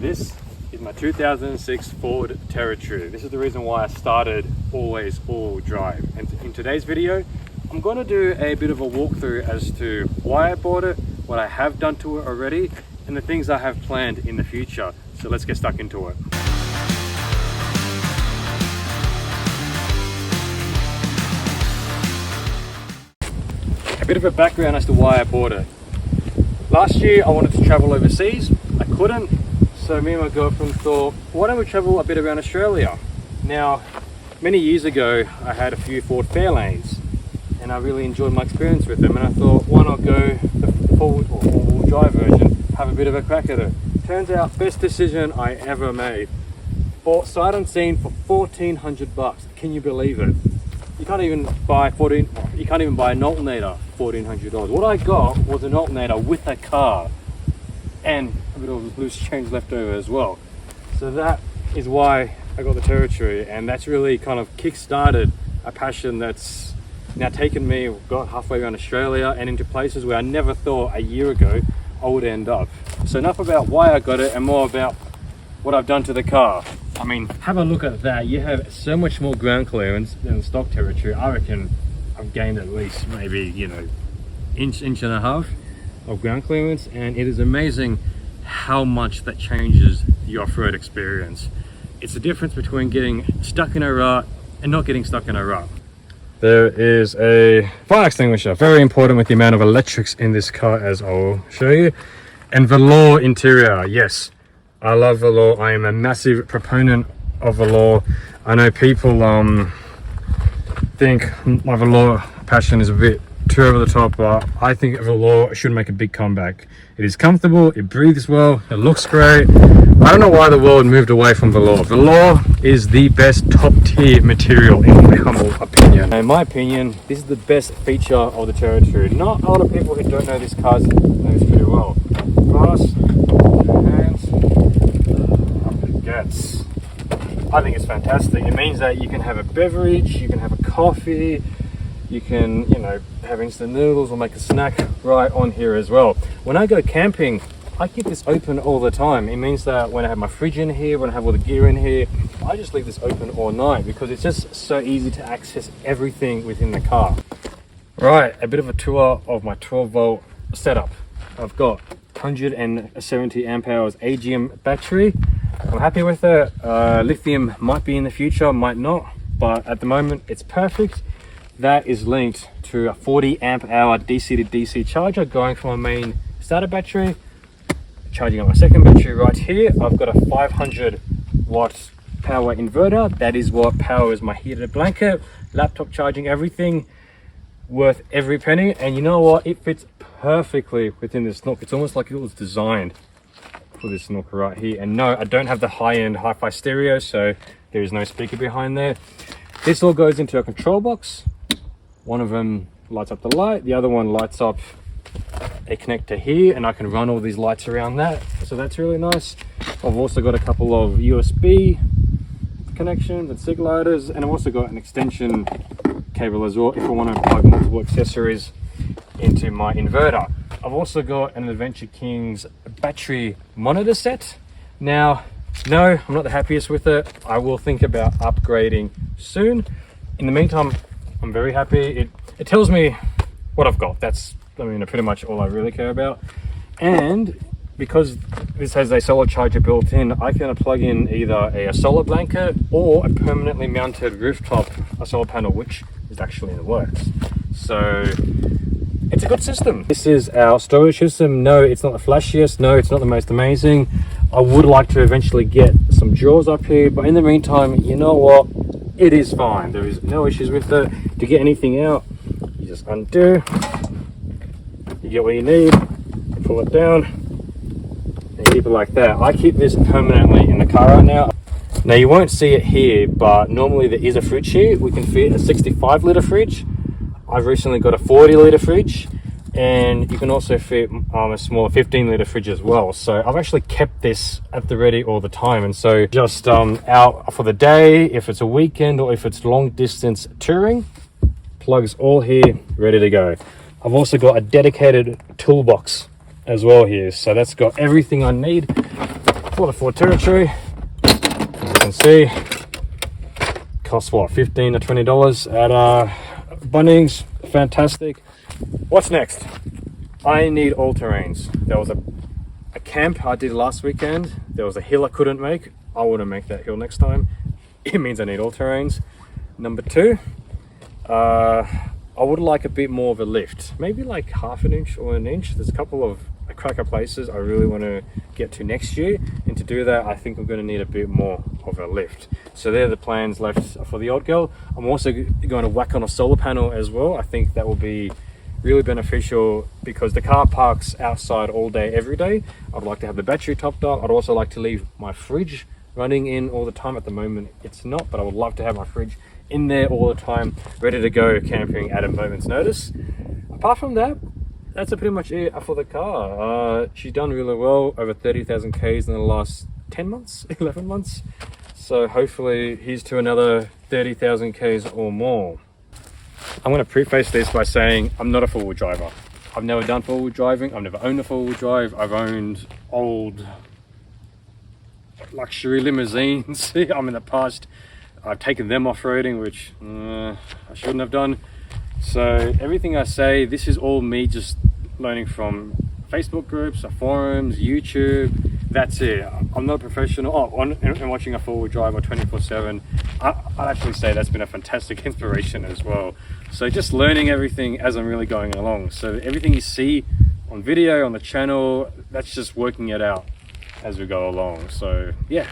This is my 2006 Ford Territory. This is the reason why I started always all drive. And in today's video, I'm going to do a bit of a walkthrough as to why I bought it, what I have done to it already, and the things I have planned in the future. So let's get stuck into it. A bit of a background as to why I bought it. Last year I wanted to travel overseas. I couldn't, so me and my girlfriend thought, why don't we travel a bit around Australia? Now, many years ago I had a few Ford Fairlanes and I really enjoyed my experience with them, and I thought, why not go the four-wheel drive version, have a bit of a crack at it. Turns out, best decision I ever made. Bought sight unseen for $1,400. Can you believe it? You can't even buy an alternator for $1,400. What I got was an alternator with a car and a bit of loose change left over as well. So that is why I got the Territory, and that's really kind of kick-started a passion that's now taken me, got halfway around Australia and into places where I never thought a year ago I would end up. So enough about why I got it and more about what I've done to the car. I mean, have a look at that. You have so much more ground clearance than the stock Territory. I reckon I've gained at least maybe, inch and a half of ground clearance, and it is amazing how much that changes the off-road experience. It's the difference between getting stuck in a rut and not getting stuck in a rut. There is a fire extinguisher, very important with the amount of electrics in this car, as I'll show you. And velour interior, yes, I love velour. I am a massive proponent of velour. I know people think my velour passion is a bit too over the top, but I think velour should make a big comeback. It is comfortable, it breathes well, it looks great. I don't know why the world moved away from velour. Velour is the best top tier material in my humble opinion. In my opinion, this is the best feature of the Territory. Not a lot of people who don't know this car know this pretty well. Glass, hands, up it gets. I think it's fantastic. It means that you can have a beverage, you can have a coffee, you can, have instant noodles or make a snack right on here as well. When I go camping, I keep this open all the time. It means that when I have my fridge in here, when I have all the gear in here, I just leave this open all night because it's just so easy to access everything within the car. Right, a bit of a tour of my 12-volt setup. I've got 170 amp hours AGM battery. I'm happy with it. Lithium might be in the future, might not, but at the moment it's perfect. That is linked to a 40 amp hour DC to DC charger going from my main starter battery, charging on my second battery right here. I've got a 500 watt power inverter. That is what powers my heated blanket, laptop charging, everything. Worth every penny. And you know what? It fits perfectly within this nook. It's almost like it was designed for this nook right here. And no, I don't have the high-end hi-fi stereo, so there is no speaker behind there. This all goes into a control box. One of them lights up the light, the other one lights up a connector here, and I can run all these lights around that, so that's really nice. I've also got a couple of USB connections and sig lighters, and I've also got an extension cable as well if I want to plug multiple accessories into my inverter. I've also got an Adventure Kings battery monitor set. Now, no, I'm not the happiest with it. I will think about upgrading soon. In the meantime, I'm very happy. It tells me what I've got. That's, pretty much all I really care about. And because this has a solar charger built in, I can plug in either a solar blanket or a permanently mounted rooftop solar panel, which is actually in the works. So it's a good system. This is our storage system. No, it's not the flashiest. No, it's not the most amazing. I would like to eventually get some drawers up here, but in the meantime, you know what? It is fine. There is no issues with it. To get anything out, you just undo, you get what you need, you pull it down, and keep it like that. I keep this permanently in the car right now. Now you won't see it here, but normally there is a fridge here. We can fit a 65 litre fridge. I've recently got a 40 litre fridge, and you can also fit a smaller 15 litre fridge as well. So I've actually kept this at the ready all the time, and so just out for the day, if it's a weekend or if it's long distance touring, plugs all here, ready to go. I've also got a dedicated toolbox as well here, so that's got everything I need quarter Ford Territory. As you can see, costs what, $15 to $20 at Bunnings. Fantastic. What's next? I need all terrains. There was a camp I did last weekend. There was a hill I couldn't make. I want to make that hill next time. It means I need all terrains. Number two, I would like a bit more of a lift, maybe like half an inch or an inch. There's a couple of cracker places I really want to get to next year, and to do that I think I'm going to need a bit more of a lift. So they're the plans left for the old girl. I'm also going to whack on a solar panel as well. I think that will be really beneficial because the car parks outside all day every day. I'd like to have the battery topped up. I'd also like to leave my fridge running in all the time. At the moment it's not, but I would love to have my fridge in there all the time, ready to go camping at a moment's notice. Apart from that, that's pretty much it for the car. She's done really well, over 30,000 Ks in the last 10 months, 11 months. So hopefully here's to another 30,000 Ks or more. I'm going to preface this by saying I'm not a four-wheel driver. I've never done four-wheel driving. I've never owned a four-wheel drive. I've owned old luxury limousines. I'm in the past. I've taken them off-roading, which I shouldn't have done. So everything I say, this is all me just learning from Facebook groups, forums, YouTube. That's it. I'm not a professional. And watching a four-wheel driver 24/7, I'd actually say that's been a fantastic inspiration as well. So just learning everything as I'm really going along. So everything you see on video, on the channel, that's just working it out as we go along. So yeah.